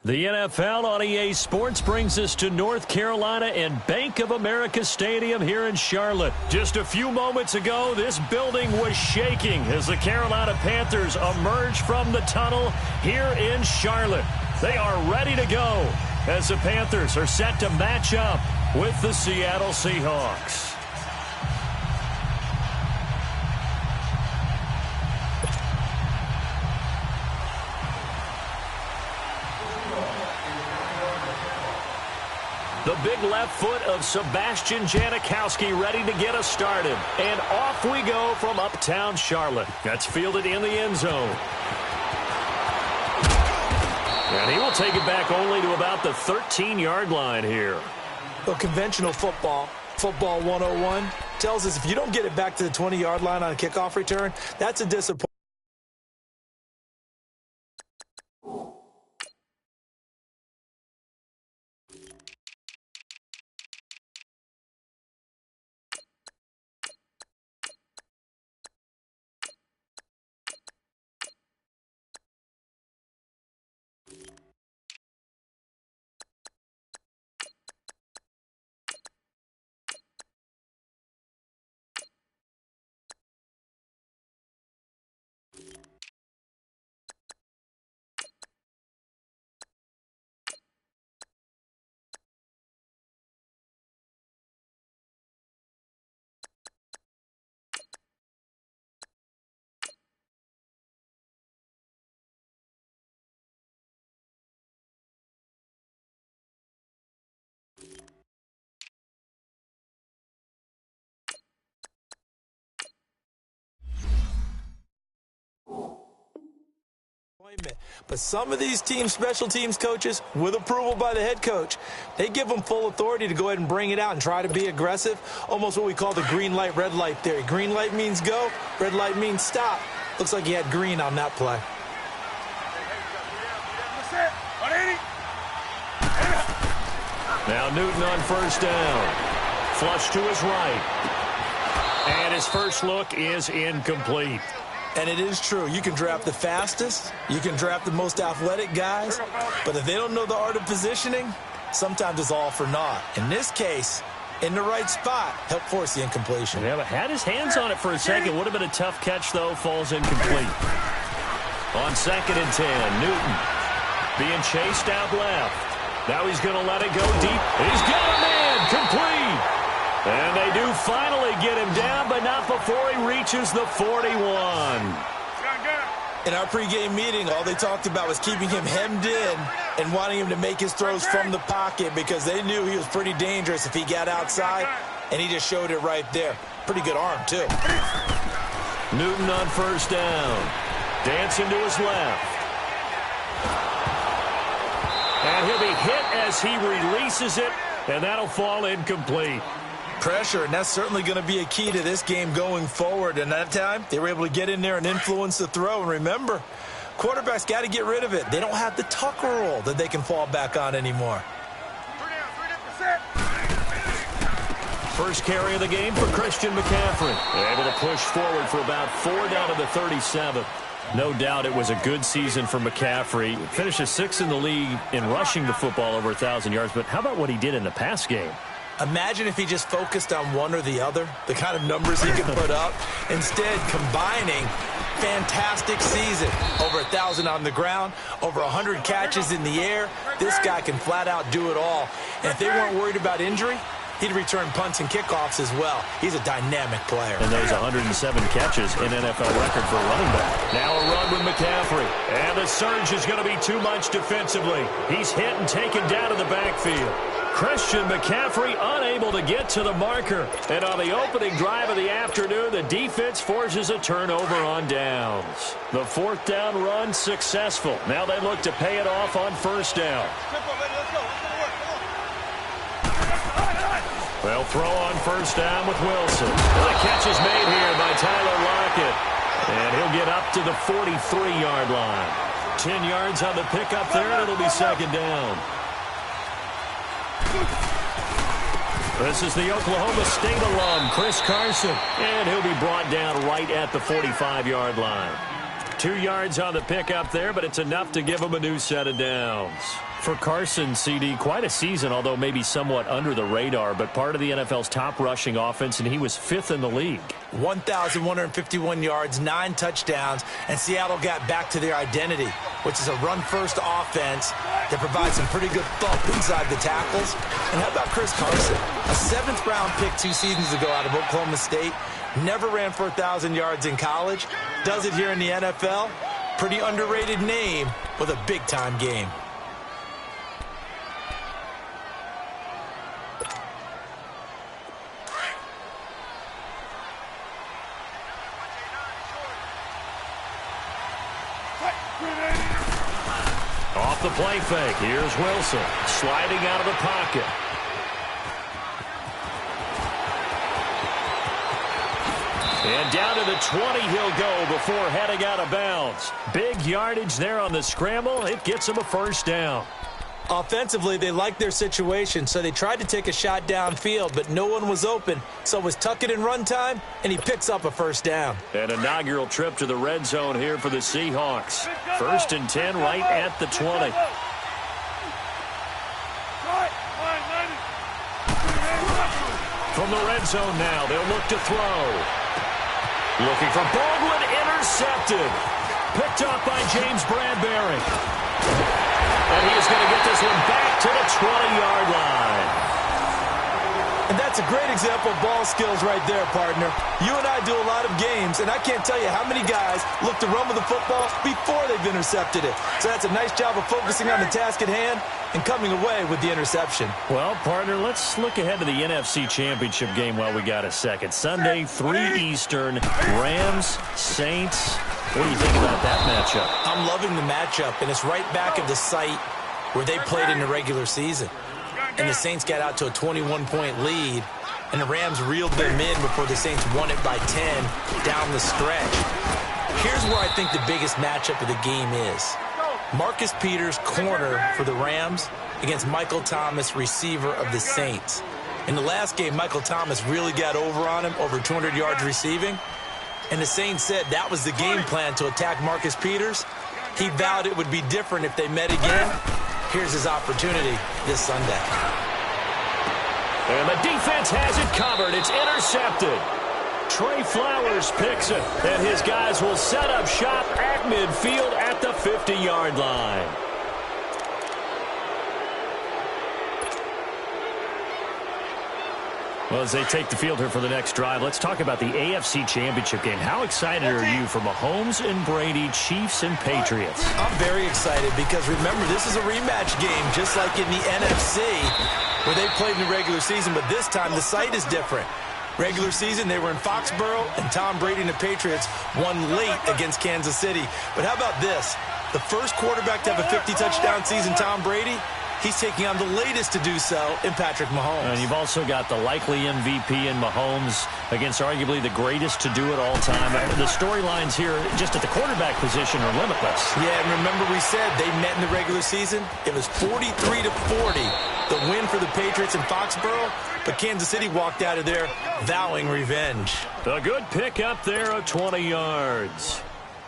The NFL on EA Sports brings us to North Carolina and Bank of America Stadium here in Charlotte. Just a few moments ago, this building was shaking as the Carolina Panthers emerged from the tunnel here in Charlotte. They are ready to go as the Panthers are set to match up with the Seattle Seahawks. The big left foot of Sebastian Janikowski ready to get us started. And off we go from uptown Charlotte. That's fielded in the end zone. And he will take it back only to about the 13-yard line here. Well, conventional football 101, tells us if you don't get it back to the 20-yard line on a kickoff return, that's a disappointment. But some of these special teams coaches, with approval by the head coach, they give them full authority to go ahead and bring it out and try to be aggressive. Almost what we call the green light, red light theory. Green light means go, red light means stop. Looks like he had green on that play. Now Newton on first down. Flush to his right. And his first look is incomplete. And it is true. You can draft the fastest. You can draft the most athletic guys. But if they don't know the art of positioning, sometimes it's all for naught. In this case, in the right spot, helped force the incompletion. Yeah, but had his hands on it for a second. Would have been a tough catch, though. Falls incomplete. On 2nd and 10, Newton being chased out left. Now he's going to let it go deep. He's got a man. Complete. And they do finally get him down, but not before he reaches the 41. In our pregame meeting, all they talked about was keeping him hemmed in and wanting him to make his throws from the pocket because they knew he was pretty dangerous if he got outside, and he just showed it right there. Pretty good arm, too. Newton on first down. Dancing to his left. And he'll be hit as he releases it, and that'll fall incomplete. Pressure, and that's certainly going to be a key to this game going forward. And that time, they were able to get in there and influence the throw. And remember, quarterbacks got to get rid of it. They don't have the Tucker rule that they can fall back on anymore. First carry of the game for Christian McCaffrey. Able to push forward for about 4 down to the 37. No doubt it was a good season for McCaffrey. Finishes 6th in the league in rushing the football over 1,000 yards. But how about what he did in the pass game? Imagine if he just focused on one or the other, the kind of numbers he could put up. Instead, combining fantastic season. Over 1,000 on the ground, over 100 catches in the air. This guy can flat out do it all. And if they weren't worried about injury, he'd return punts and kickoffs as well. He's a dynamic player. And those 107 catches, an NFL record for a running back. Now a run with McCaffrey. And the surge is going to be too much defensively. He's hit and taken down to the backfield. Christian McCaffrey unable to get to the marker. And on the opening drive of the afternoon, the defense forces a turnover on downs. The 4th down run successful. Now they look to pay it off on first down. Well, throw on first down with Wilson. And the catch is made here by Tyler Lockett. And he'll get up to the 43-yard line. 10 yards on the pickup there, and it'll be 2nd down. This is the Oklahoma State alum, Chris Carson. And he'll be brought down right at the 45-yard line. 2 yards on the pickup there, but it's enough to give him a new set of downs. For Carson, CD, quite a season, although maybe somewhat under the radar, but part of the NFL's top rushing offense, and he was 5th in the league. 1,151 yards, 9 touchdowns, and Seattle got back to their identity, which is a run-first offense that provides some pretty good thump inside the tackles. And how about Chris Carson? A 7th-round pick 2 seasons ago out of Oklahoma State, never ran for 1,000 yards in college, does it here in the NFL. Pretty underrated name with a big-time game. Off the play fake. Here's Wilson sliding out of the pocket. And down to the 20 he'll go before heading out of bounds. Big yardage there on the scramble. It gets him a first down. Offensively, they liked their situation, so they tried to take a shot downfield, but no one was open. So it was tuck it in run time, and he picks up a first down. An inaugural trip to the red zone here for the Seahawks. 1st and 10 right at the 20. From the red zone now, they'll look to throw. Looking for Baldwin, intercepted. Picked up by James Bradbury. And he is going to get this one back to the 20-yard line. And that's a great example of ball skills right there, partner. You and I do a lot of games, and I can't tell you how many guys look to run with the football before they've intercepted it. So that's a nice job of focusing on the task at hand and coming away with the interception. Well, partner, let's look ahead to the NFC Championship game while we got a second. Sunday, 3 Eastern, Rams, Saints. What do you think about that matchup? I'm loving the matchup, and it's right back at the site where they played in the regular season. And the Saints got out to a 21-point lead, and the Rams reeled them in before the Saints won it by 10 down the stretch. Here's where I think the biggest matchup of the game is. Marcus Peters, corner for the Rams, against Michael Thomas, receiver of the Saints. In the last game, Michael Thomas really got over on him, over 200 yards receiving. And the Saints said that was the game plan, to attack Marcus Peters. He vowed it would be different if they met again. Here's his opportunity this Sunday. And the defense has it covered. It's intercepted. Trey Flowers picks it, and his guys will set up shop at midfield at the 50-yard line. Well, as they take the field here for the next drive, let's talk about the AFC Championship game. How excited are you for Mahomes and Brady, Chiefs and Patriots? I'm very excited because, remember, this is a rematch game, just like in the NFC, where they played in the regular season, but this time the site is different. Regular season, they were in Foxborough, and Tom Brady and the Patriots won late against Kansas City. But how about this? The first quarterback to have a 50-touchdown season, Tom Brady, he's taking on the latest to do so in Patrick Mahomes. And you've also got the likely MVP in Mahomes against arguably the greatest to do it all time. The storylines here just at the quarterback position are limitless. Yeah, and remember we said they met in the regular season? It was 43-40, the win for the Patriots in Foxborough, but Kansas City walked out of there vowing revenge. A good pick up there of 20 yards.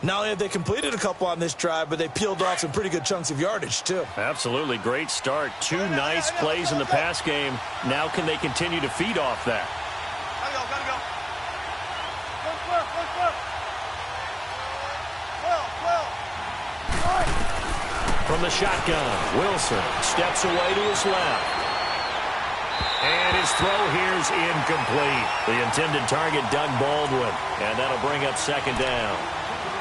Not only have they completed a couple on this drive, but they peeled off some pretty good chunks of yardage, too. Absolutely. Great start. 2 nice plays in the pass game. Now can they continue to feed off that? Gotta go. From the shotgun, Wilson steps away to his left. And his throw here's incomplete. The intended target, Doug Baldwin. And that'll bring up 2nd down.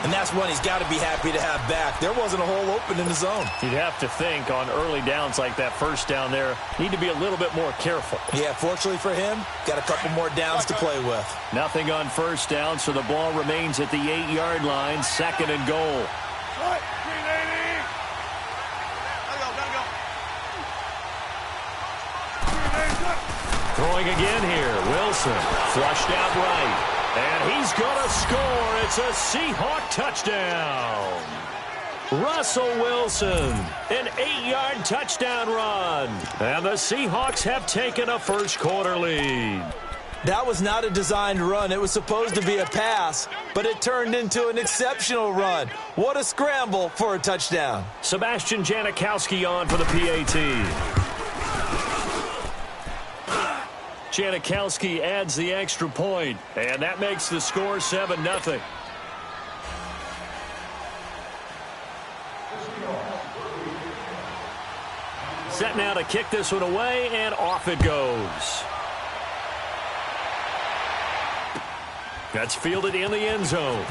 And that's one he's got to be happy to have back. There wasn't a hole open in the zone. You'd have to think on early downs like that first down there, need to be a little bit more careful. Yeah, fortunately for him, got a couple more downs to play with. Nothing on first down, so the ball remains at the 8-yard line, 2nd and goal. Throwing again here, Wilson, flushed out right. And he's going to score. It's a Seahawk touchdown. Russell Wilson, an 8-yard touchdown run. And the Seahawks have taken a first quarter lead. That was not a designed run. It was supposed to be a pass, but it turned into an exceptional run. What a scramble for a touchdown. Sebastian Janikowski on for the PAT. Janikowski adds the extra point, and that makes the score 7-0. Set now to kick this one away, and off it goes. That's fielded in the end zone.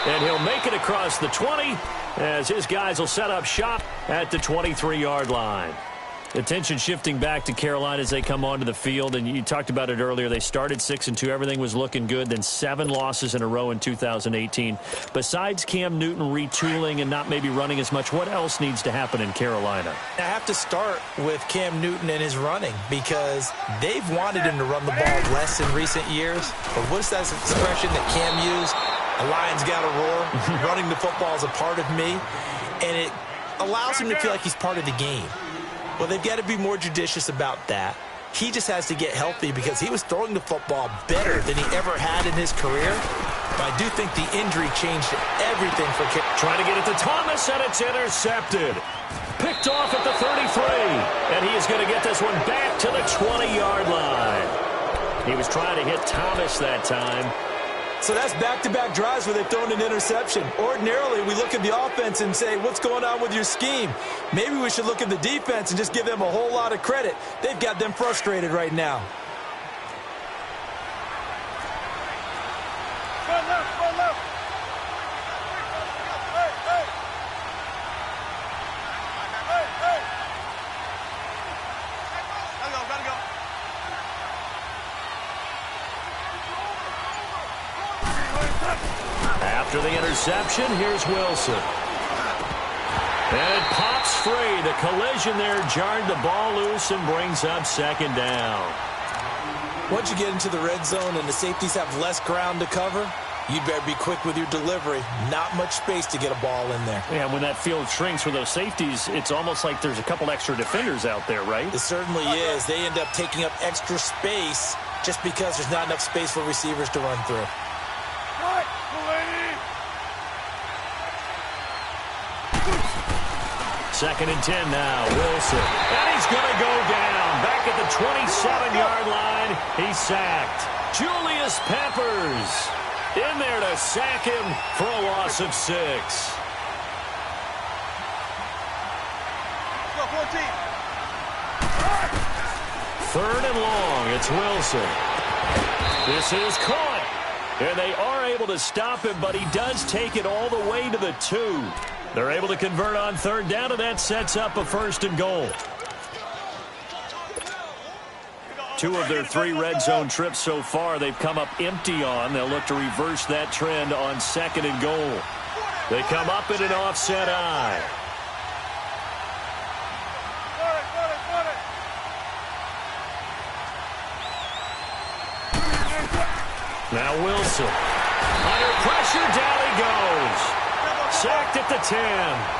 And he'll make it across the 20 as his guys will set up shop at the 23-yard line. Attention shifting back to Carolina as they come onto the field, and you talked about it earlier. They started 6-2. Everything was looking good. Then 7 losses in a row in 2018. Besides Cam Newton retooling and not maybe running as much, what else needs to happen in Carolina? I have to start with Cam Newton and his running because they've wanted him to run the ball less in recent years. But what's that expression that Cam used? A lion's got to roar. Running the football is a part of me, and it allows him to feel like he's part of the game. Well, they've got to be more judicious about that. He just has to get healthy because he was throwing the football better than he ever had in his career. But I do think the injury changed everything for Cam. Trying to get it to Thomas, and it's intercepted. Picked off at the 33, and he is going to get this one back to the 20-yard line. He was trying to hit Thomas that time. So that's back-to-back drives where they've thrown an interception. Ordinarily, we look at the offense and say, what's going on with your scheme? Maybe we should look at the defense and just give them a whole lot of credit. They've got them frustrated right now. After the interception, here's Wilson. And it pops free. The collision there jarred the ball loose and brings up second down. Once you get into the red zone and the safeties have less ground to cover, you better be quick with your delivery. Not much space to get a ball in there. Yeah, when that field shrinks with those safeties, it's almost like there's a couple extra defenders out there, right? It certainly is. They end up taking up extra space just because there's not enough space for receivers to run through. Second and 10 now, Wilson. And he's going to go down. Back at the 27-yard line, he's sacked. Julius Peppers in there to sack him for a loss of 6. Third and long, it's Wilson. This is caught. And they are able to stop him, but he does take it all the way to the 2. They're able to convert on third down, and that sets up a first and goal. 2 of their 3 red zone trips so far they've come up empty on. They'll look to reverse that trend on second and goal. They come up in an offset eye. Now Wilson. Under pressure, down he goes. Sacked at the 10.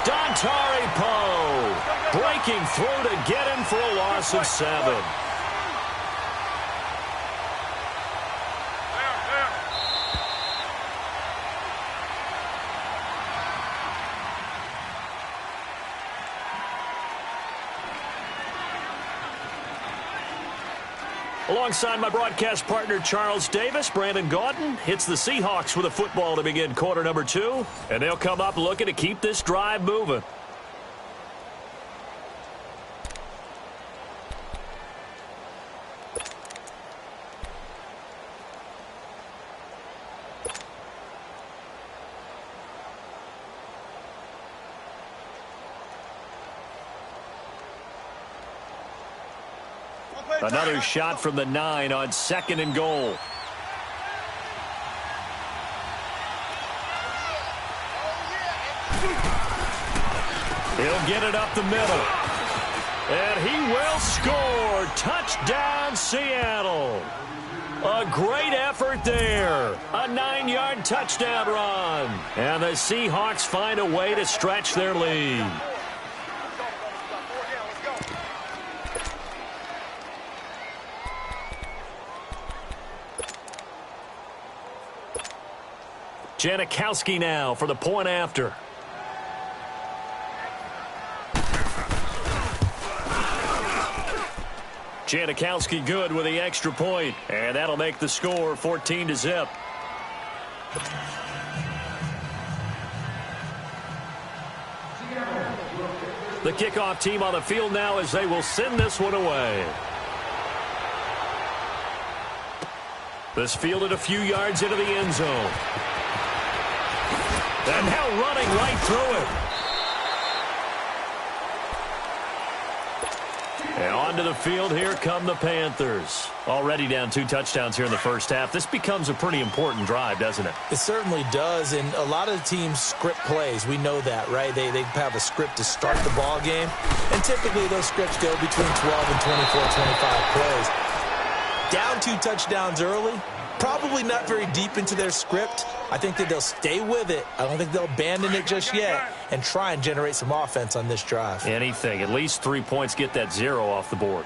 Dontari Poe breaking through to get him for a loss of 7. Alongside my broadcast partner, Charles Davis, Brandon Gaudin hits the Seahawks with a football to begin quarter number 2. And they'll come up looking to keep this drive moving. Another shot from the 9 on second and goal. He'll get it up the middle. And he will score. Touchdown, Seattle. A great effort there. A 9-yard touchdown run. And the Seahawks find a way to stretch their lead. Janikowski now for the point after. Janikowski good with the extra point, and that'll make the score 14-0. The kickoff team on the field now as they will send this one away. This fielded a few yards into the end zone. And now running right through it. And onto the field, here come the Panthers. Already down 2 touchdowns here in the first half. This becomes a pretty important drive, doesn't it? It certainly does, and a lot of the teams script plays. We know that, right? They have a script to start the ball game, and typically those scripts go between 12 and 24, 25 plays. Down 2 touchdowns early, probably not very deep into their script. I think that they'll stay with it. I don't think they'll abandon it just yet and try and generate some offense on this drive. Anything. At least 3 points, get that 0 off the board.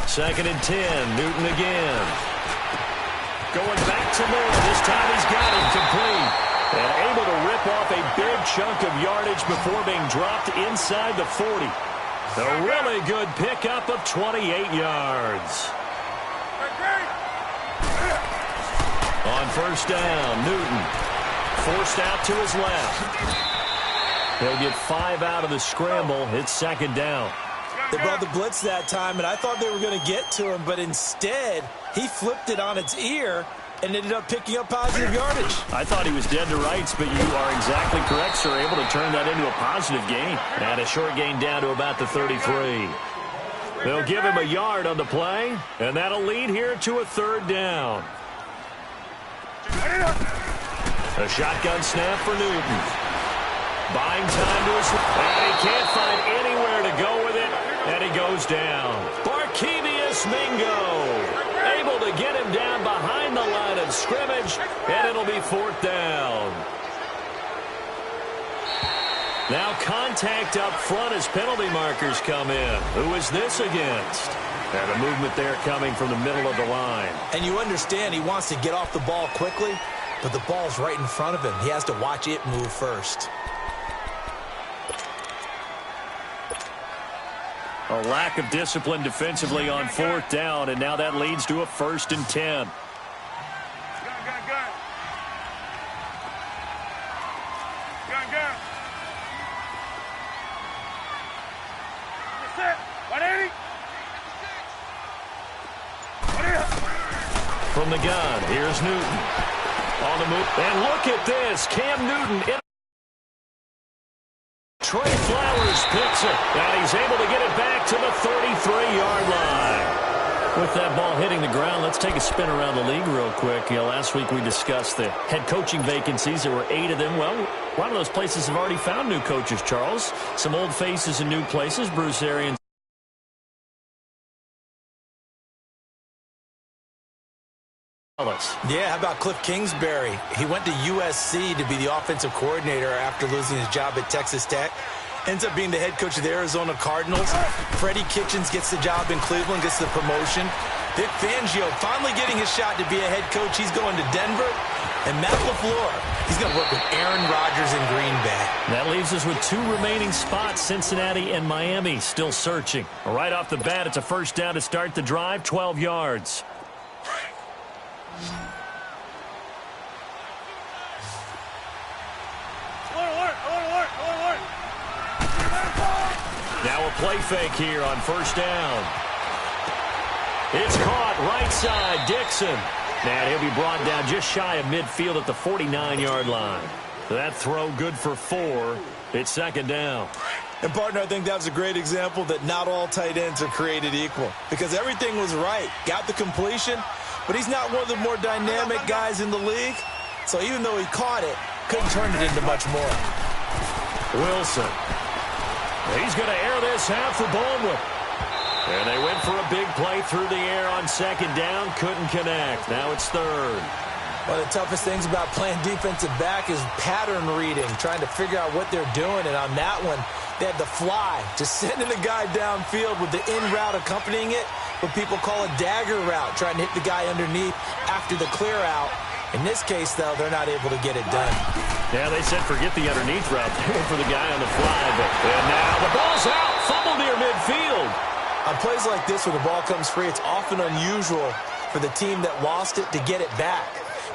2nd and 10. Newton again. Going back to Moore. This time he's got it complete. And able to rip off a big chunk of yardage before being dropped inside the 40. A really good pickup of 28 yards. On first down, Newton forced out to his left. He'll get 5 out of the scramble. It's 2nd down. They brought the blitz that time, and I thought they were going to get to him, but instead he flipped it on its ear and ended up picking up positive yardage. I thought he was dead to rights, but you are exactly correct, sir. Able to turn that into a positive gain. And a short gain down to about the 33. They'll give him a yard on the play, and that'll lead here to a 3rd down. A shotgun snap for Newton. Buying time to his... And he can't find anywhere to go with it, and he goes down. Barkevius Mingo able to get him down behind the line of scrimmage, and it'll be 4th down. Now contact up front as penalty markers come in. Who is this against? And a movement there coming from the middle of the line. And you understand he wants to get off the ball quickly, but the ball's right in front of him. He has to watch it move first. A lack of discipline defensively on 4th down, and now that leads to a 1st and 10. From the gun, here's Newton. On the move, and look at this. Cam Newton. Trey Flowers picks it, and he's able to get it back to the 33-yard line. With that ball hitting the ground, let's take a spin around the league real quick. Last week we discussed the head coaching vacancies. There were 8 of them. Well, a lot of those places have already found new coaches, Charles. Some old faces in new places. Bruce Arians. Yeah, how about Cliff Kingsbury? He went to USC to be the offensive coordinator after losing his job at Texas Tech. Ends up being the head coach of the Arizona Cardinals. Freddie Kitchens gets the job in Cleveland, gets the promotion. Vic Fangio finally getting his shot to be a head coach. He's going to Denver. And Matt LaFleur, he's going to work with Aaron Rodgers in Green Bay. That leaves us with 2 remaining spots, Cincinnati and Miami, still searching. Right off the bat, it's a 1st down to start the drive, 12 yards. Now a play fake here on 1st down. It's caught right side, Dixon. And he'll be brought down just shy of midfield at the 49-yard line. That throw good for 4. It's 2nd down. And, partner, I think that was a great example that not all tight ends are created equal. Because everything was right. Got the completion, but he's not one of the more dynamic guys in the league. So even though he caught it, couldn't turn it into much more. Wilson. He's going to air this out for Baldwin. And they went for a big play through the air on 2nd down. Couldn't connect. Now it's 3rd. One of the toughest things about playing defensive back is pattern reading, trying to figure out what they're doing. And on that one, they had the fly, just sending the guy downfield with the in route accompanying it. what people call a dagger route, trying to hit the guy underneath after the clear out. In this case, though, they're not able to get it done. Yeah, they said forget the underneath route. They went for the guy on the fly. And now the ball's out. Fumble near midfield. On plays like this where the ball comes free, it's often unusual for the team that lost it to get it back.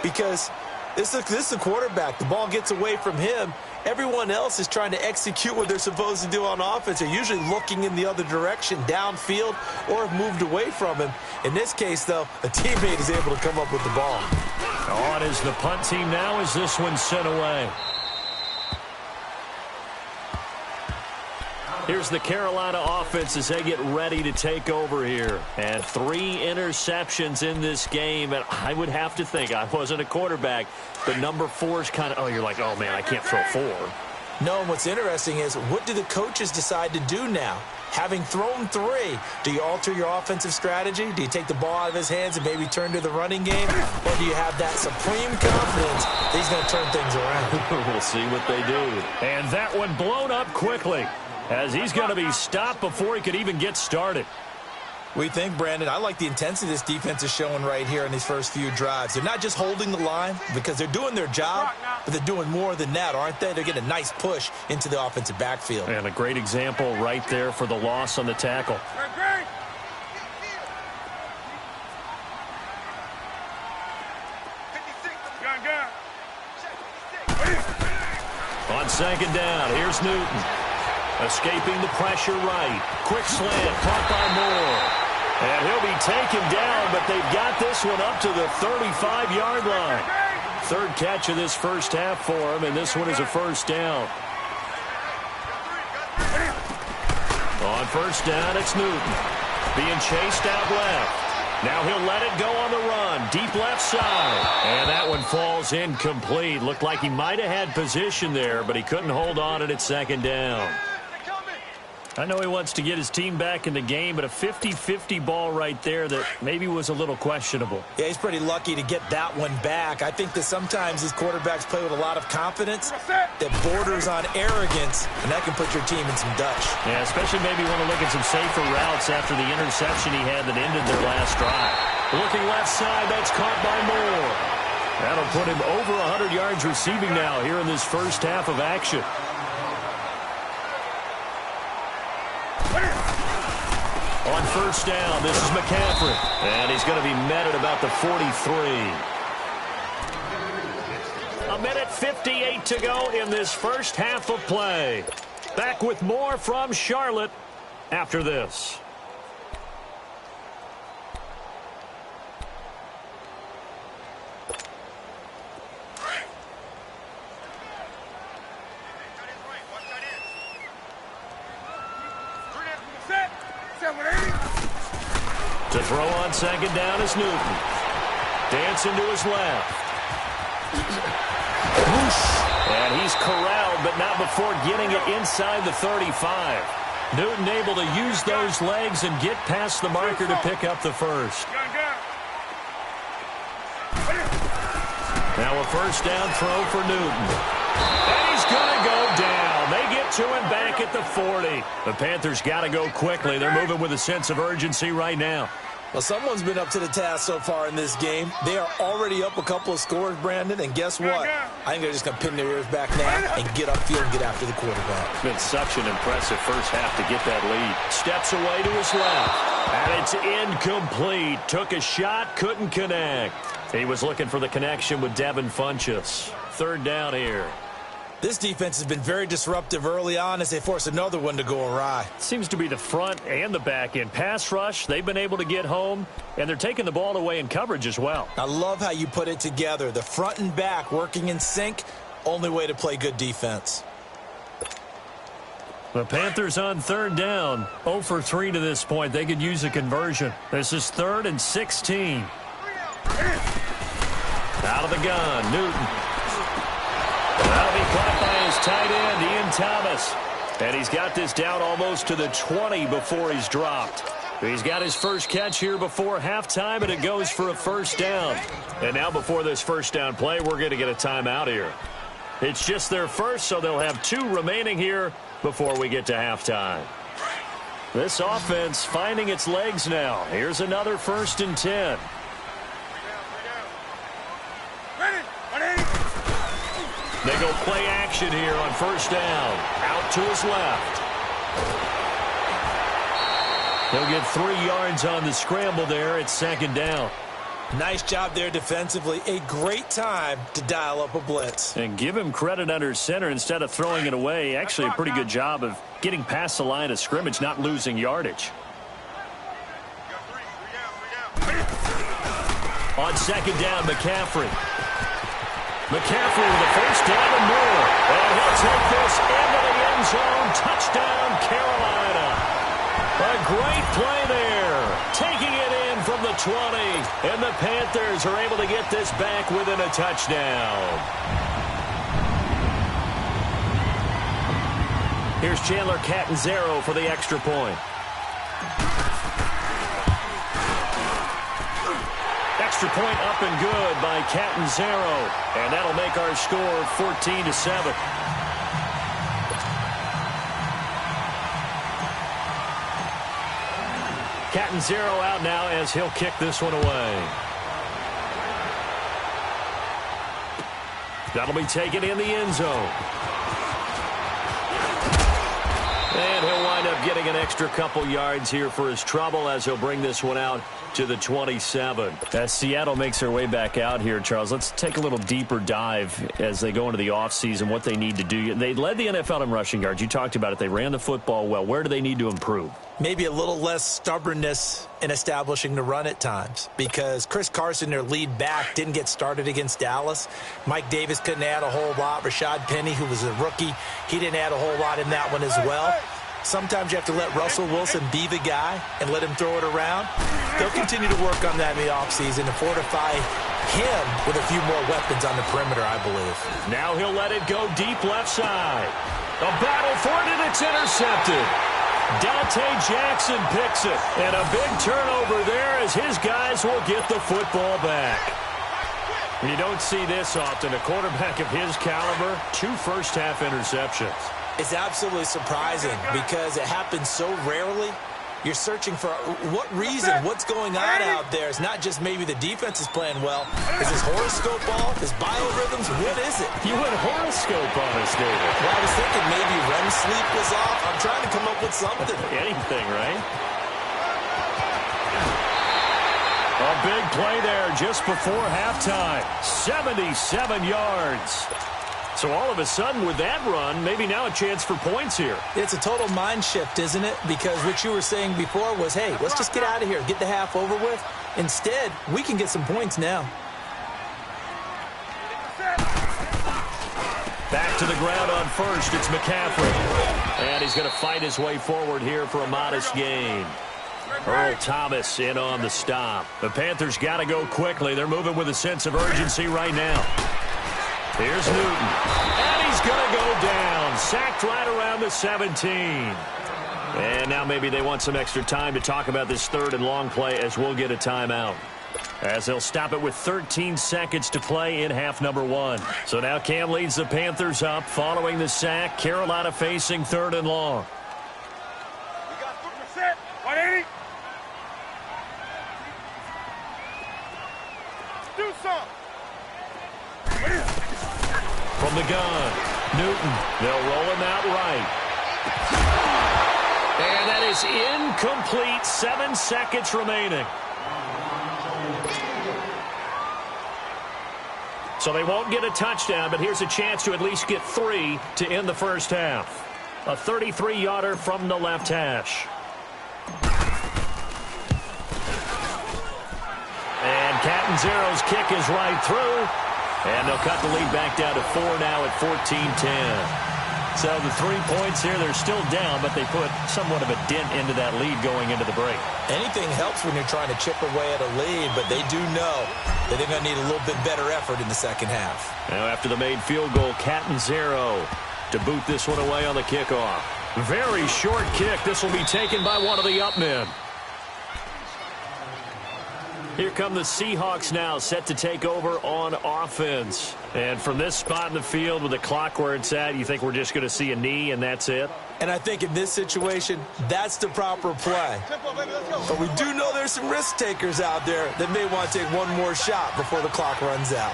Because this is the quarterback. The ball gets away from him. Everyone else is trying to execute what they're supposed to do on offense. They're usually looking in the other direction, downfield, or have moved away from him. In this case, though, a teammate is able to come up with the ball. On is the punt team now as this one's sent away. Here's the Carolina offense as they get ready to take over here. And 3 interceptions in this game. And I would have to think, I wasn't a quarterback, but number 4 is kind of, oh, you're like, oh, man, I can't throw 4. No, and what's interesting is, what do the coaches decide to do now? Having thrown 3, do you alter your offensive strategy? Do you take the ball out of his hands and maybe turn to the running game? Or do you have that supreme confidence that he's going to turn things around? We'll see what they do. And that one blown up quickly, as he's going to be stopped before he could even get started. What do you think, Brandon? I like the intensity this defense is showing right here in these first few drives. They're not just holding the line because they're doing their job, but they're doing more than that, aren't they? They're getting a nice push into the offensive backfield. And a great example right there for the loss on the tackle. On second down, here's Newton. Escaping the pressure right. Quick slant, caught by Moore. And he'll be taken down, but they've got this one up to the 35-yard line. 3rd catch of this first half for him, and this one is a first down. On first down, it's Newton. Being chased out left. Now he'll let it go on the run. Deep left side. And that one falls incomplete. Looked like he might have had position there, but he couldn't hold on at second down. I know he wants to get his team back in the game, but a 50-50 ball right there that maybe was a little questionable. Yeah, he's pretty lucky to get that one back. I think that sometimes these quarterbacks play with a lot of confidence that borders on arrogance, and that can put your team in some Dutch. Yeah, especially maybe want to look at some safer routes after the interception he had that ended their last drive. Looking left side, that's caught by Moore. That'll put him over 100 yards receiving now here in this first half of action. On first down, this is McCaffrey. And he's going to be met at about the 43. 1:58 to go in this first half of play. Back with more from Charlotte after this. To throw on second down is Newton. Dancing to his left. And he's corralled, but not before getting it inside the 35. Newton able to use those legs and get past the marker to pick up the first. Now a first down throw for Newton. And he's going to go down. They get to him back at the 40. The Panthers got to go quickly. They're moving with a sense of urgency right now. Well, someone's been up to the task so far in this game. They are already up a couple of scores, Brandon, and guess what? I think they're just going to pin their ears back now and get upfield and get after the quarterback. It's been such an impressive first half to get that lead. Steps away to his left, and it's incomplete. Took a shot, couldn't connect. He was looking for the connection with Devin Funchess. 3rd down here. This defense has been very disruptive early on as they force another one to go awry. Seems to be the front and the back end. Pass rush, they've been able to get home, and they're taking the ball away in coverage as well. I love how you put it together. The front and back working in sync, only way to play good defense. The Panthers on 3rd down. 0 for 3 to this point. They could use a conversion. This is 3rd and 16. Out of the gun, Newton. That'll be caught by his tight end, Ian Thomas. And he's got this down almost to the 20 before he's dropped. He's got his first catch here before halftime, and it goes for a first down. And now before this first down play, we're going to get a timeout here. It's just their first, so they'll have 2 remaining here before we get to halftime. This offense finding its legs now. Here's another 1st and 10. They go play action here on 1st down. Out to his left. He'll get 3 yards on the scramble there. It's 2nd down. Nice job there defensively. A great time to dial up a blitz. And give him credit under center instead of throwing it away. Actually, a pretty good job of getting past the line of scrimmage, not losing yardage. On 2nd down, McCaffrey. McCaffrey with the 1st down and more. And he'll take this into the end zone. Touchdown, Carolina. A great play there. Taking it in from the 20. And the Panthers are able to get this back within a touchdown. Here's Chandler Catanzaro for the extra point. Extra point up and good by Catanzaro. And that'll make our score 14-7. Catanzaro out now as he'll kick this one away. That'll be taken in the end zone. And he'll wind up getting an extra couple yards here for his trouble as he'll bring this one out to the 27. As Seattle makes their way back out here, Charles, let's take a little deeper dive as they go into the offseason, what they need to do. They led the NFL in rushing yards. You talked about it. They ran the football well. Where do they need to improve? Maybe a little less stubbornness in establishing the run at times, because Chris Carson, their lead back, didn't get started against Dallas. Mike Davis couldn't add a whole lot. Rashad Penny, who was a rookie, he didn't add a whole lot in that one as well. Sometimes you have to let Russell Wilson be the guy and let him throw it around. They'll continue to work on that in the offseason to fortify him with a few more weapons on the perimeter, I believe. Now he'll let it go deep left side. A battle for it, and it's intercepted. Dante Jackson picks it. And a big turnover there as his guys will get the football back. You don't see this often. A quarterback of his caliber, 2 first-half interceptions. It's absolutely surprising because it happens so rarely. You're searching for what reason, what's going on out there. It's not just maybe the defense is playing well. Is this horoscope ball? Is biorhythms? What is it? You went horoscope on us, David. Well, I was thinking maybe REM sleep was off. I'm trying to come up with something. Anything, right? A big play there just before halftime. 77 yards. So all of a sudden with that run, maybe now a chance for points here. It's a total mind shift, isn't it? Because what you were saying before was, hey, let's just get out of here, get the half over with. Instead, we can get some points now. Back to the ground on 1st, it's McCaffrey. And he's going to fight his way forward here for a modest gain. Earl Thomas in on the stop. The Panthers got to go quickly. They're moving with a sense of urgency right now. Here's Newton. And he's going to go down. Sacked right around the 17. And now maybe they want some extra time to talk about this 3rd and long play as we'll get a timeout. As they'll stop it with 13 seconds to play in half number 1. So now Cam leads the Panthers up following the sack. Carolina facing 3rd and long. We got 4%. 180. Do something. From the gun, Newton. They'll roll him out right. And that is incomplete. 7 seconds remaining. So they won't get a touchdown, but here's a chance to at least get 3 to end the first half. A 33-yarder from the left hash. And Catanzaro's kick is right through. And they'll cut the lead back down to 4 now at 14-10. So the 3 points here, they're still down, but they put somewhat of a dent into that lead going into the break. Anything helps when you're trying to chip away at a lead, but they do know that they're going to need a little bit better effort in the second half. Now after the made field goal, Catanzaro to boot this one away on the kickoff. Very short kick. This will be taken by one of the up men. Here come the Seahawks now, set to take over on offense. And from this spot in the field with the clock where it's at, you think we're just going to see a knee and that's it? And I think in this situation, that's the proper play. But we do know there's some risk takers out there that may want to take one more shot before the clock runs out.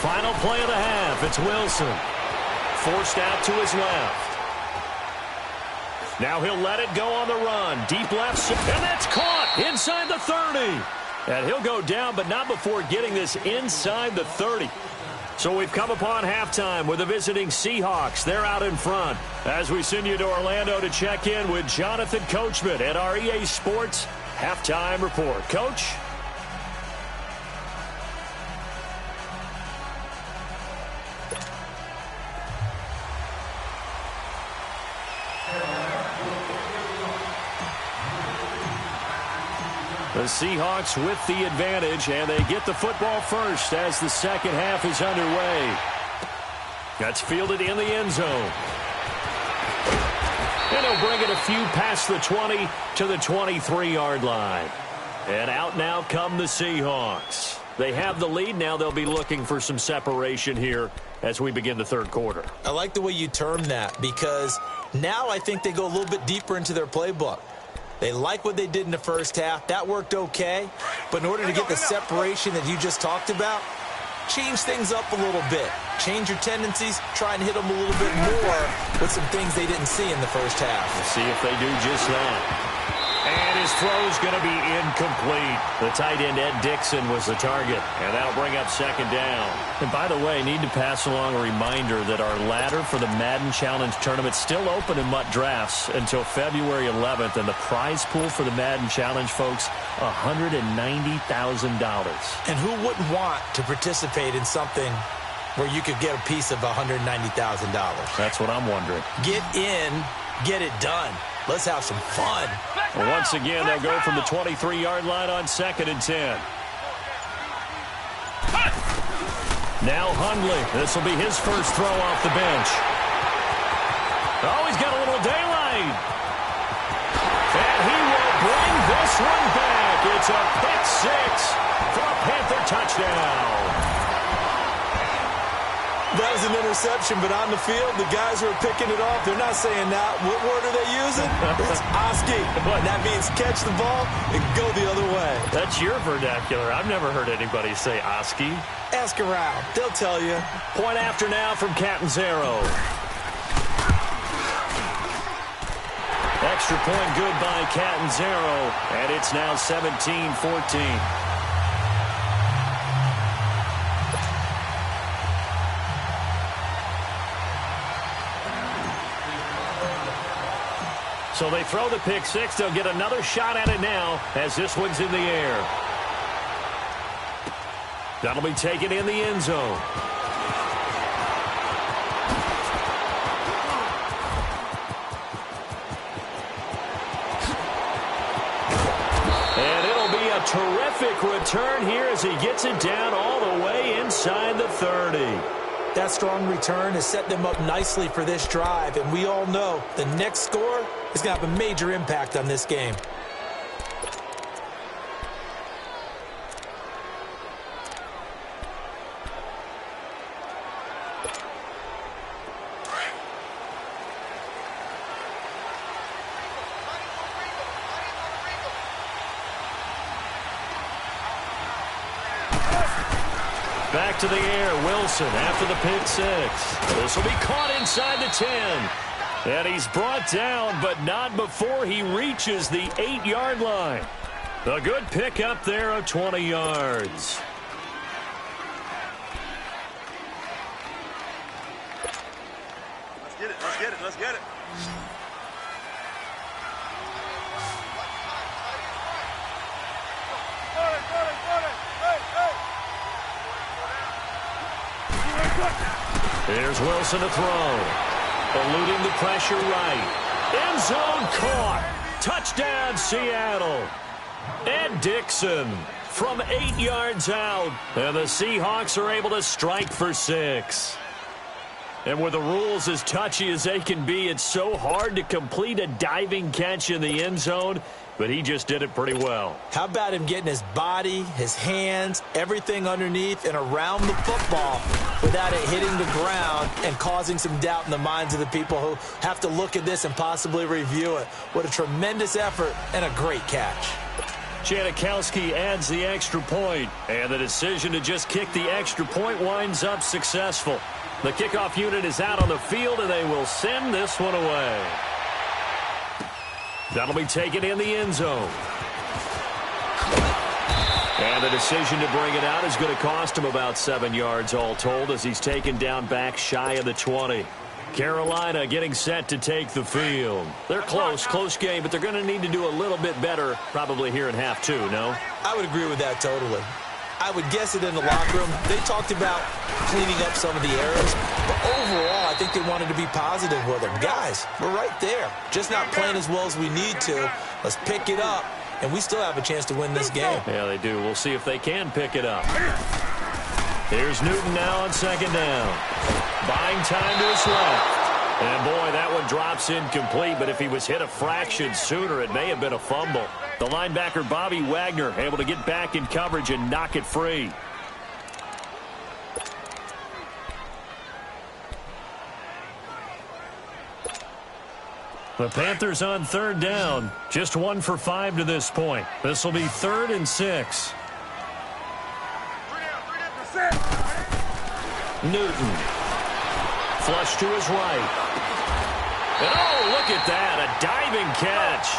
Final play of the half. It's Wilson. Forced out to his left. Now he'll let it go on the run. Deep left, and that's caught inside the 30. And he'll go down, but not before getting this inside the 30. So we've come upon halftime with the visiting Seahawks. They're out in front. As we send you to Orlando to check in with Jonathan Coachman at our EA Sports Halftime Report. Coach? The Seahawks with the advantage, and they get the football first as the second half is underway. That's fielded in the end zone. And he'll bring it a few past the 20 to the 23-yard line. And out now come the Seahawks. They have the lead. Now they'll be looking for some separation here as we begin the third quarter. I like the way you term that, because now I think they go a little bit deeper into their playbook. They like what they did in the first half. That worked okay. But in order to get the separation that you just talked about, change things up a little bit. Change your tendencies. Try and hit them a little bit more with some things they didn't see in the first half. We'll see if they do just that. And his throw's going to be incomplete. The tight end, Ed Dixon, was the target. And that'll bring up second down. And by the way, need to pass along a reminder that our ladder for the Madden Challenge tournament is still open in MUT Drafts until February 11th. And the prize pool for the Madden Challenge, folks, $190,000. And who wouldn't want to participate in something where you could get a piece of $190,000? That's what I'm wondering. Get in, get it done. Let's have some fun. Well, once again, they'll go from the 23-yard line on 2nd and 10. Now Hundley. This will be his first throw off the bench. Oh, he's got a little daylight. And he will bring this one back. It's a pick six for a Panther touchdown. That was an interception, but on the field, the guys who are picking it off, they're not saying that. What word are they using? It's Oski. That means catch the ball and go the other way. That's your vernacular. I've never heard anybody say Oski. Ask around. They'll tell you. Point after now from Catanzaro. Extra point good by Catanzaro, and it's now 17-14. So they throw the pick six. They'll get another shot at it now as this one's in the air. That'll be taken in the end zone. And it'll be a terrific return here as he gets it down all the way inside the 30. That strong return has set them up nicely for this drive, and we all know the next score is going to have a major impact on this game. Back to the air, Wilson after the pick six. This will be caught inside the 10. And he's brought down, but not before he reaches the 8-yard line. A good pick up there of 20 yards. Let's get it, let's get it, let's get it. Here's Wilson to throw. Eluding the pressure right. End zone caught. Touchdown, Seattle. Ed Dixon from 8 yards out. And the Seahawks are able to strike for 6. And with the rules as touchy as they can be, it's so hard to complete a diving catch in the end zone, but he just did it pretty well. How about him getting his body, his hands, everything underneath and around the football without it hitting the ground and causing some doubt in the minds of the people who have to look at this and possibly review it. What a tremendous effort and a great catch. Janikowski adds the extra point, and the decision to just kick the extra point winds up successful. The kickoff unit is out on the field, and they will send this one away. That'll be taken in the end zone. And the decision to bring it out is going to cost him about 7 yards all told as he's taken down back shy of the 20. Carolina getting set to take the field. They're close game, but they're going to need to do a little bit better probably here in half two, no? I would agree with that totally. I would guess it in the locker room. They talked about cleaning up some of the errors, but overall, I think they wanted to be positive with them. Guys, we're right there. Just not playing as well as we need to. Let's pick it up, and we still have a chance to win this game. Yeah, they do. We'll see if they can pick it up. Here's Newton now on second down. Buying time to his left. And, boy, that one drops incomplete, but if he was hit a fraction sooner, it may have been a fumble. The linebacker, Bobby Wagner, able to get back in coverage and knock it free. The Panthers on third down. Just 1 for 5 to this point. This will be 3rd and 6. Newton. Flush to his right. And oh, look at that. A diving catch.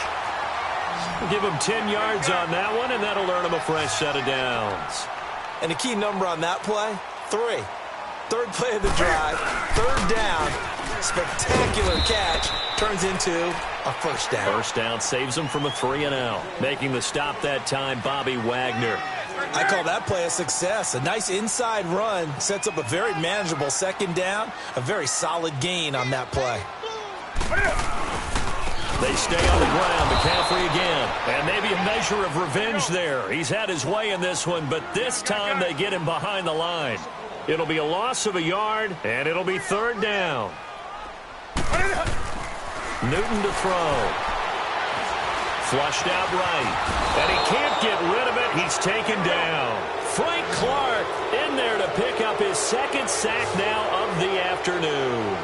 We'll give him 10 yards on that one, and that'll earn him a fresh set of downs. And the key number on that play, 3. Third play of the drive, 3rd down, spectacular catch, turns into a first down. First down saves him from a 3-and-out. Making the stop that time, Bobby Wagner. I call that play a success. A nice inside run sets up a very manageable 2nd down, a very solid gain on that play. They stay on the ground. McCaffrey again. And maybe a measure of revenge there. He's had his way in this one, but this time they get him behind the line. It'll be a loss of a yard, and it'll be 3rd down. Newton to throw. Flushed out right. And he can't get rid of it. He's taken down. Frank Clark in there to pick up his 2nd sack now of the afternoon.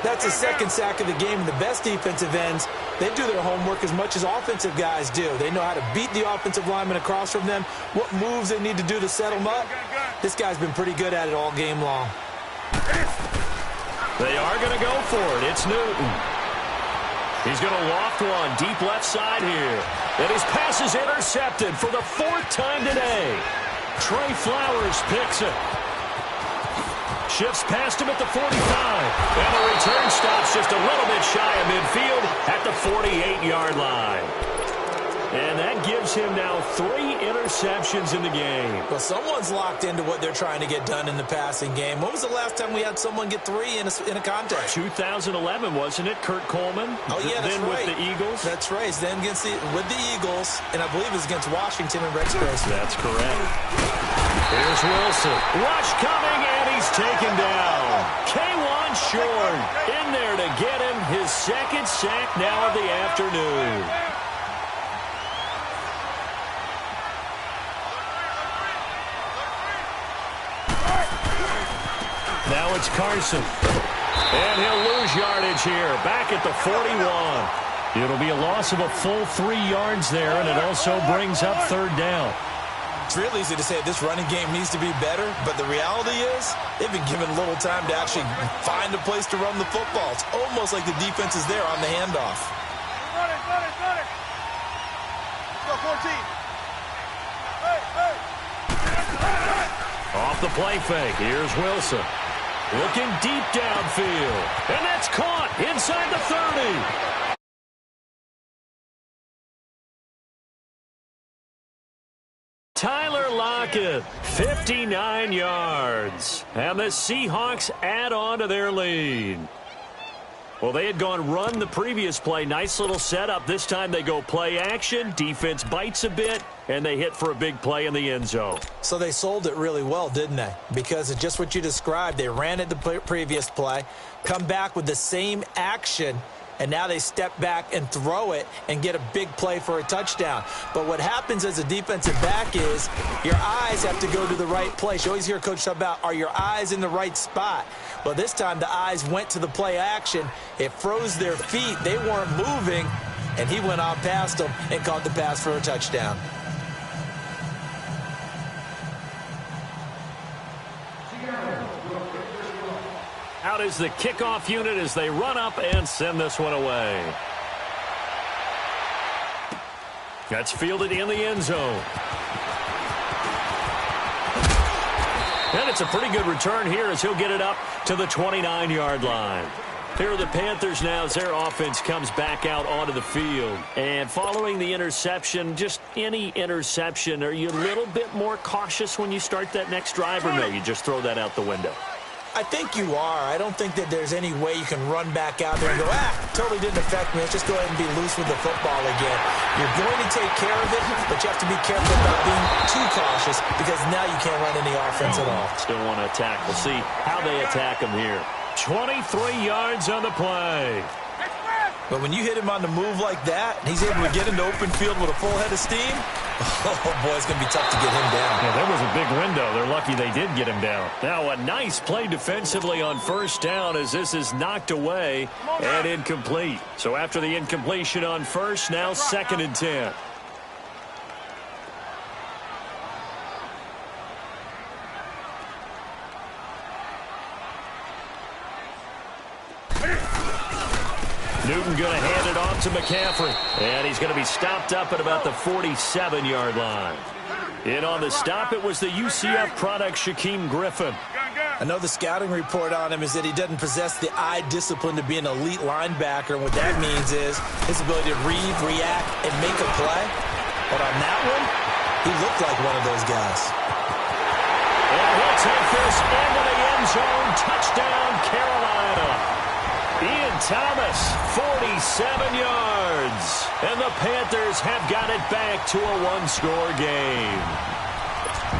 That's his 2nd sack of the game. And the best defensive ends, they do their homework as much as offensive guys do. They know how to beat the offensive lineman across from them, what moves they need to do to set them up. This guy's been pretty good at it all game long. They are going to go for it. It's Newton. He's going to loft one deep left side here. And his pass is intercepted for the 4th time today. Trey Flowers picks it. Shifts past him at the 45. And the return stops just a little bit shy of midfield at the 48-yard line. And that gives him now 3 interceptions in the game. Well, someone's locked into what they're trying to get done in the passing game. When was the last time we had someone get 3 in a contest? 2011, wasn't it? Kurt Coleman? Oh, yeah, that's then right. With the Eagles? That's right. Then with the Eagles, and I believe it was against Washington and Rex Grossman. That's correct. Here's Wilson. Rush coming, and he's taken down. K'Wan Short in there to get him his 2nd sack now of the afternoon. Now it's Carson. And he'll lose yardage here. Back at the 41. It'll be a loss of a full 3 yards there, and it also brings up 3rd down. It's real easy to say this running game needs to be better, but the reality is they've been given little time to actually find a place to run the football. It's almost like the defense is there on the handoff. Run it. Go 14. Hey. Off the play fake. Here's Wilson. Looking deep downfield. And that's caught inside the 30. Tyler Lockett, 59 yards. And the Seahawks add on to their lead. Well, they had gone run the previous play. Nice little setup. This time they go play action. Defense bites a bit, and they hit for a big play in the end zone. So they sold it really well, didn't they? Because it's just what you described. They ran it the previous play, come back with the same action, and now they step back and throw it and get a big play for a touchdown. But what happens as a defensive back is your eyes have to go to the right place. You always hear Coach talk about, are your eyes in the right spot? Well, this time the eyes went to the play action. It froze their feet. They weren't moving, and he went on past them and caught the pass for a touchdown. Out is the kickoff unit as they run up and send this one away. That's fielded in the end zone. And it's a pretty good return here as he'll get it up to the 29-yard line. Here are the Panthers now as their offense comes back out onto the field. And following the interception, just any interception, are you a little bit more cautious when you start that next drive, or no, you just throw that out the window? I think you are. I don't think that there's any way you can run back out there and go, totally didn't affect me. Let's just go ahead and be loose with the football again. You're going to take care of it, but you have to be careful about being too cautious because now you can't run any offense at all. Still want to attack. We'll see how they attack him here. 23 yards on the play. But when you hit him on the move like that, and he's able to get into open field with a full head of steam, oh, boy, it's going to be tough to get him down. Yeah, there was a big window. They're lucky they did get him down. Now a nice play defensively on first down as this is knocked away and incomplete. So after the incompletion on first, now 2nd and 10. Newton going to hand it off to McCaffrey. And he's going to be stopped up at about the 47-yard line. In on the stop, it was the UCF product, Shaquem Griffin. I know the scouting report on him is that he doesn't possess the eye discipline to be an elite linebacker. And what that means is his ability to read, react, and make a play. But on that one, he looked like one of those guys. And he'll take this into the end zone. Touchdown, Carolina. Ian Thomas, 47 yards. And the Panthers have got it back to a one-score game.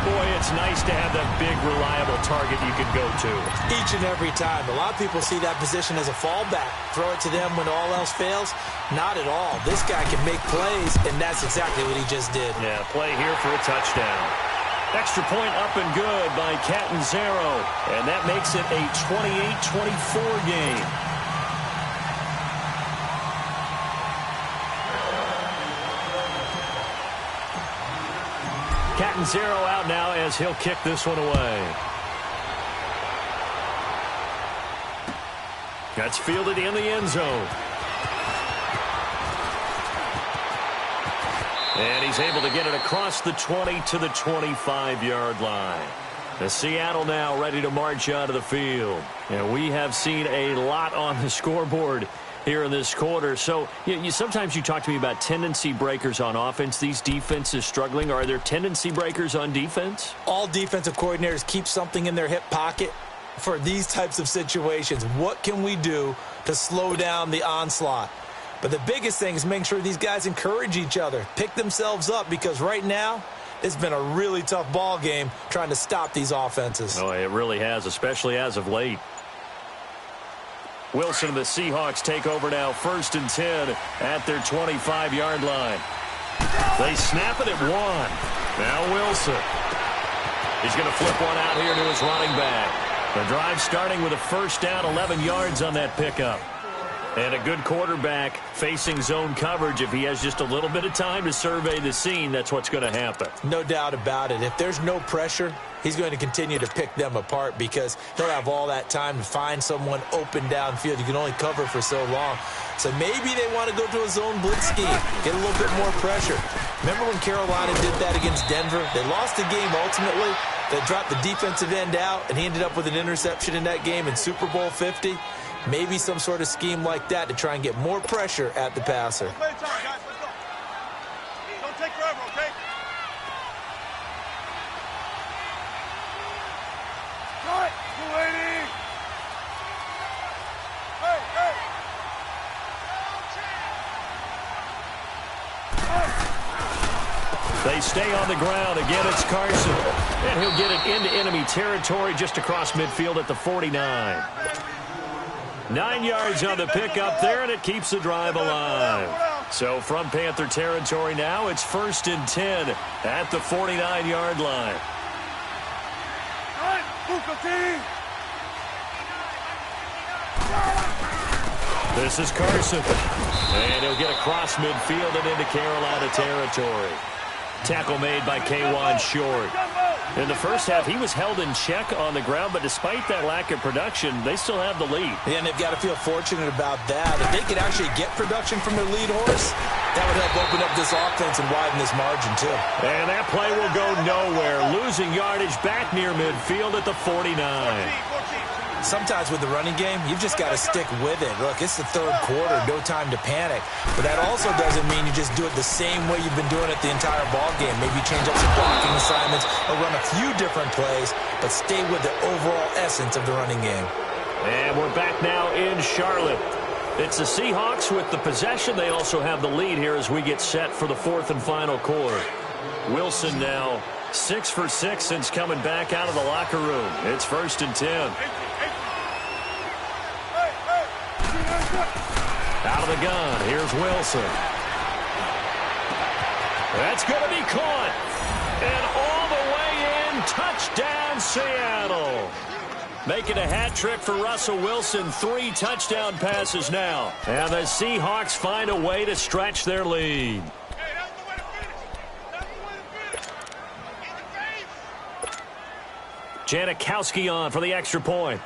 Boy, it's nice to have that big, reliable target you can go to. Each and every time. A lot of people see that position as a fallback. Throw it to them when all else fails. Not at all. This guy can make plays, and that's exactly what he just did. Yeah, play here for a touchdown. Extra point up and good by Catanzaro. And that makes it a 28-24 game. Catanzaro out now as he'll kick this one away. That's fielded in the end zone. And he's able to get it across the 20 to the 25-yard line. The Seattle now ready to march out of the field. And we have seen a lot on the scoreboard here in this quarter. So sometimes you talk to me about tendency breakers on offense. These defenses struggling. Are there tendency breakers on defense? All defensive coordinators keep something in their hip pocket for these types of situations. What can we do to slow down the onslaught? But the biggest thing is making sure these guys encourage each other, pick themselves up, because right now it's been a really tough ball game trying to stop these offenses. Oh, it really has, especially as of late. Wilson and the Seahawks take over now, 1st and 10 at their 25-yard line. They snap it at 1. Now Wilson. He's going to flip one out here to his running back. The drive starting with a first down, 11 yards on that pickup. And a good quarterback facing zone coverage. If he has just a little bit of time to survey the scene, that's what's going to happen. No doubt about it. If there's no pressure, he's going to continue to pick them apart because he'll have all that time to find someone open downfield. You can only cover for so long. So maybe they want to go to a zone blitz scheme, get a little bit more pressure. Remember when Carolina did that against Denver? They lost the game ultimately. They dropped the defensive end out, and he ended up with an interception in that game in Super Bowl 50. Maybe some sort of scheme like that to try and get more pressure at the passer. Don't take forever, okay? Cut! 280! Hey, hey! They stay on the ground. Again, it's Carson. And he'll get it into enemy territory just across midfield at the 49. 9 yards on the pickup there, and it keeps the drive alive. So from Panther territory now, it's 1st and 10 at the 49-yard line. This is Carson. And he'll get across midfield and into Carolina territory. Tackle made by K'Wan Short. In the first half, he was held in check on the ground, but despite that lack of production, they still have the lead. Yeah, and they've got to feel fortunate about that. If they could actually get production from their lead horse, that would help open up this offense and widen this margin, too. And that play will go nowhere. Losing yardage back near midfield at the 49. Sometimes with the running game, you've just got to stick with it. Look, it's the third quarter, no time to panic. But that also doesn't mean you just do it the same way you've been doing it the entire ball game. Maybe change up some blocking assignments or run a few different plays, but stay with the overall essence of the running game. And we're back now in Charlotte. It's the Seahawks with the possession. They also have the lead here as we get set for the 4th and final quarter. Wilson now 6 for 6 since coming back out of the locker room. It's 1st and 10. Out of the gun, here's Wilson. That's going to be caught. And all the way in, touchdown Seattle. Making a hat trick for Russell Wilson, 3 touchdown passes now. And the Seahawks find a way to stretch their lead. Janikowski on for the extra point.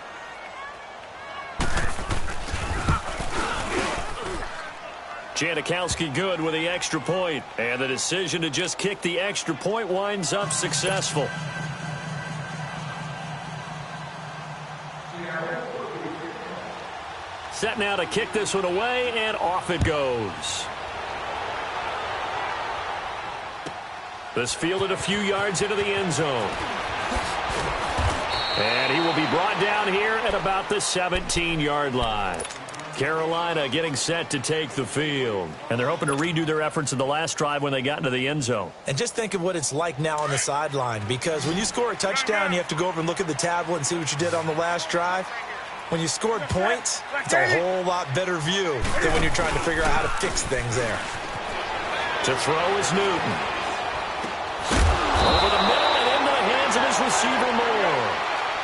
Janikowski good with the extra point. And the decision to just kick the extra point winds up successful. Set now to kick this one away, and off it goes. This fielded a few yards into the end zone. And he will be brought down here at about the 17-yard line. Carolina getting set to take the field. And they're hoping to redo their efforts in the last drive when they got into the end zone. And just think of what it's like now on the sideline, because when you score a touchdown, you have to go over and look at the tablet and see what you did on the last drive. When you scored points, it's a whole lot better view than when you're trying to figure out how to fix things there. To throw is Newton. Over the middle and into the hands of his receiver Moore.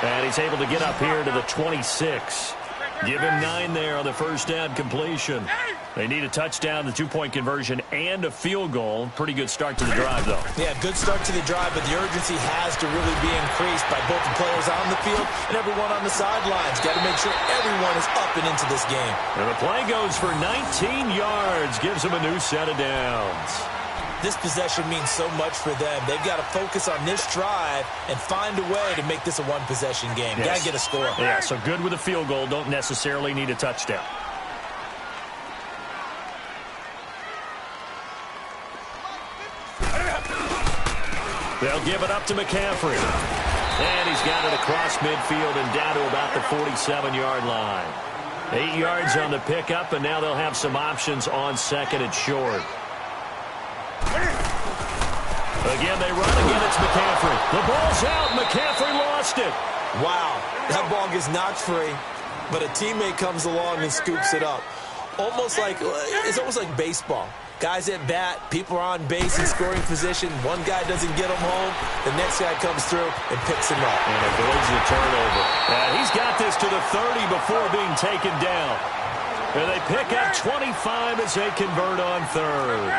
And he's able to get up here to the 26. Give him 9 there on the first down completion. They need a touchdown, the 2-point conversion, and a field goal. Pretty good start to the drive, though. Yeah, good start to the drive, but the urgency has to really be increased by both the players on the field and everyone on the sidelines. Got to make sure everyone is up and into this game. And the play goes for 19 yards. Gives them a new set of downs. This possession means so much for them. They've got to focus on this drive and find a way to make this a one-possession game. Yes. Got to get a score. Yeah, so good with a field goal. Don't necessarily need a touchdown. They'll give it up to McCaffrey. And he's got it across midfield and down to about the 47-yard line. 8 yards on the pickup, and now they'll have some options on 2nd and short. Again, they run. Again, it's McCaffrey. The ball's out. McCaffrey lost it. Wow, that ball gets knocked free, but a teammate comes along and scoops it up. It's almost like baseball. Guys at bat, people are on base in scoring position. One guy doesn't get him home. The next guy comes through and picks him up. And avoids the turnover. He's got this to the 30 before being taken down. And they pick up 25 as they convert on 3rd.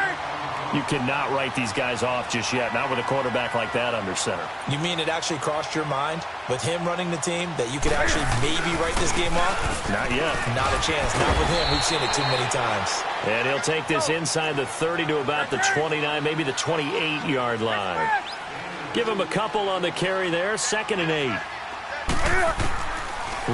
You cannot write these guys off just yet, not with a quarterback like that under center. You mean it actually crossed your mind with him running the team that you could actually maybe write this game off? Not yet. Not a chance. Not with him. We've seen it too many times. And he'll take this inside the 30 to about the 29, maybe the 28-yard line. Give him a couple on the carry there. 2nd and 8.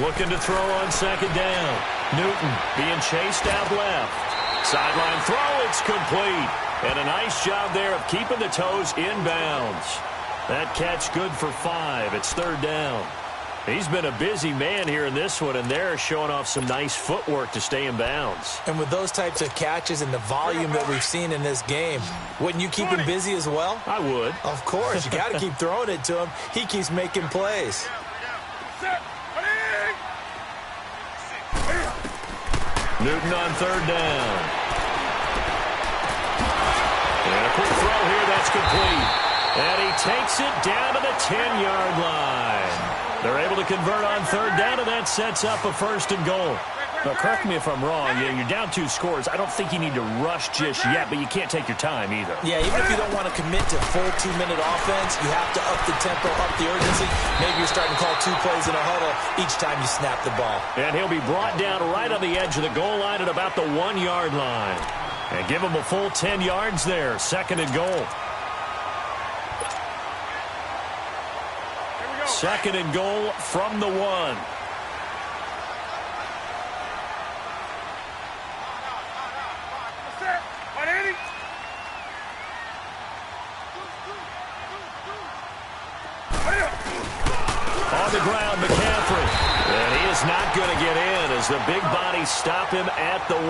Looking to throw on 2nd down. Newton being chased out left. Sideline throw. It's complete. And a nice job there of keeping the toes inbounds. That catch good for 5. It's 3rd down. He's been a busy man here in this one, and they're showing off some nice footwork to stay in bounds. And with those types of catches and the volume that we've seen in this game, wouldn't you keep him busy as well? I would. Of course. You got to keep throwing it to him. He keeps making plays. Newton on third down. And a quick throw here, that's complete. And he takes it down to the 10-yard line. They're able to convert on third down, and that sets up a first and goal. Now, correct me if I'm wrong. You're down 2 scores. I don't think you need to rush just yet, but you can't take your time either. Yeah, even if you don't want to commit to full 2-minute offense, you have to up the tempo, up the urgency. Maybe you're starting to call 2 plays in a huddle each time you snap the ball. And he'll be brought down right on the edge of the goal line at about the 1-yard line. And give him a full 10 yards there. Second and goal. Second and goal from the 1. On the ground, McCaffrey. And he is not going to get in as the big bodies stop him at the 1.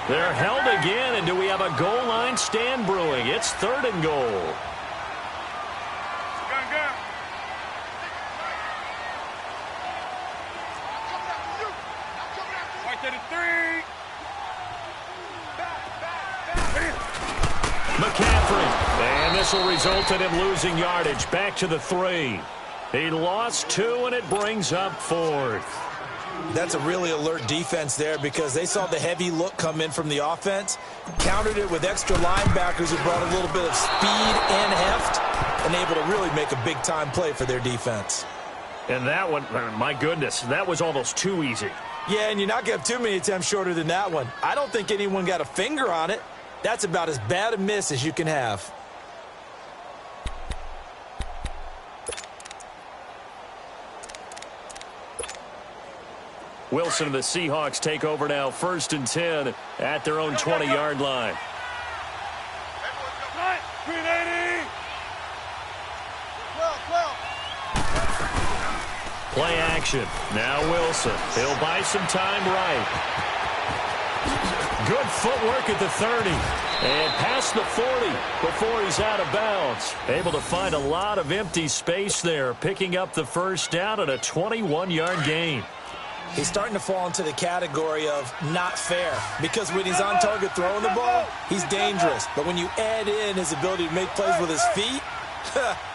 They're held again, and do we have a goal line stand brewing? It's third and goal. McCaffrey, and this will result in him losing yardage back to the 3. He lost 2, and it brings up 4th. That's a really alert defense there because they saw the heavy look come in from the offense, countered it with extra linebackers who brought a little bit of speed and heft, and able to really make a big-time play for their defense. And that one, my goodness, that was almost too easy. Yeah, and you're not going to have too many attempts shorter than that one. I don't think anyone got a finger on it. That's about as bad a miss as you can have. Wilson and the Seahawks take over now, first and 10 at their own 20-yard line. Play action. Now Wilson. He'll buy some time right. Good footwork at the 30. And past the 40 before he's out of bounds. Able to find a lot of empty space there, picking up the first down at a 21-yard gain. He's starting to fall into the category of not fair because when he's on target throwing the ball, he's dangerous. But when you add in his ability to make plays with his feet,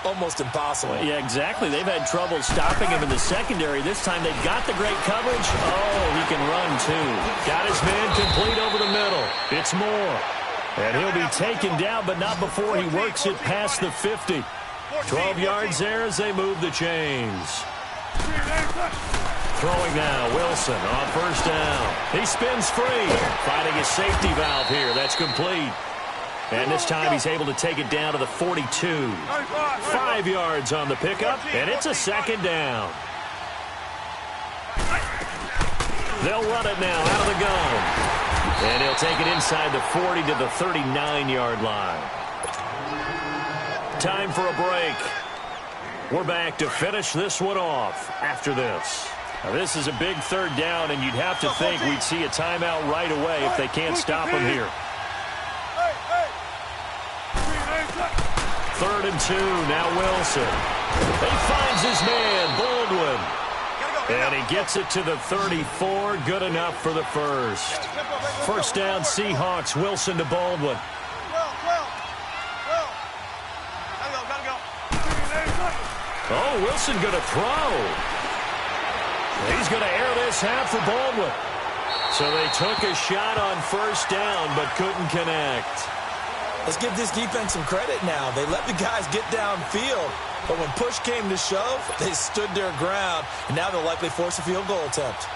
almost impossible. Yeah, exactly. They've had trouble stopping him in the secondary. This time they've got the great coverage. Oh, he can run too. Got his man complete over the middle. It's Moore. And he'll be taken down, but not before he works it past the 50. 12 yards there as they move the chains. Throwing now, Wilson on first down. He spins free, finding his safety valve here. That's complete. And this time he's able to take it down to the 42. 5 yards on the pickup, and it's a second down. They'll run it now out of the gun. And he'll take it inside the 40 to the 39-yard line. Time for a break. We're back to finish this one off after this. Now, this is a big third down, and you'd have to think we'd see a timeout right away if they can't stop him here. 3rd and 2, now Wilson. He finds his man, Baldwin. And he gets it to the 34, good enough for the first. First down, Seahawks, Wilson to Baldwin. Oh, Wilson going to throw. He's going to air this out for Baldwin. So they took a shot on first down, but couldn't connect. Let's give this defense some credit now. They let the guys get downfield, but when push came to shove, they stood their ground, and now they'll likely force a field goal attempt.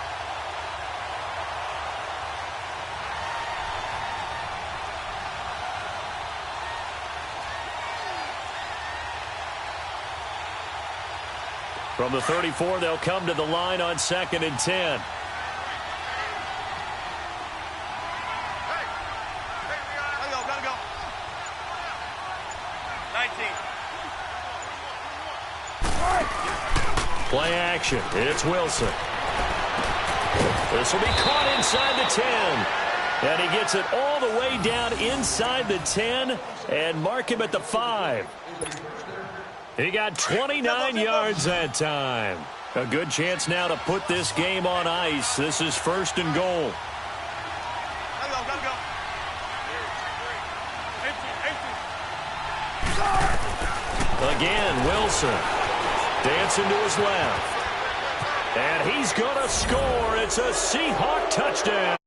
From the 34, they'll come to the line on 2nd and 10. Play action. It's Wilson. This will be caught inside the 10. And he gets it all the way down inside the 10 and mark him at the 5. He got 29 yards that time. A good chance now to put this game on ice. This is 1st and goal. Again, Wilson. Dancing to his left. And he's going to score. It's a Seahawk touchdown.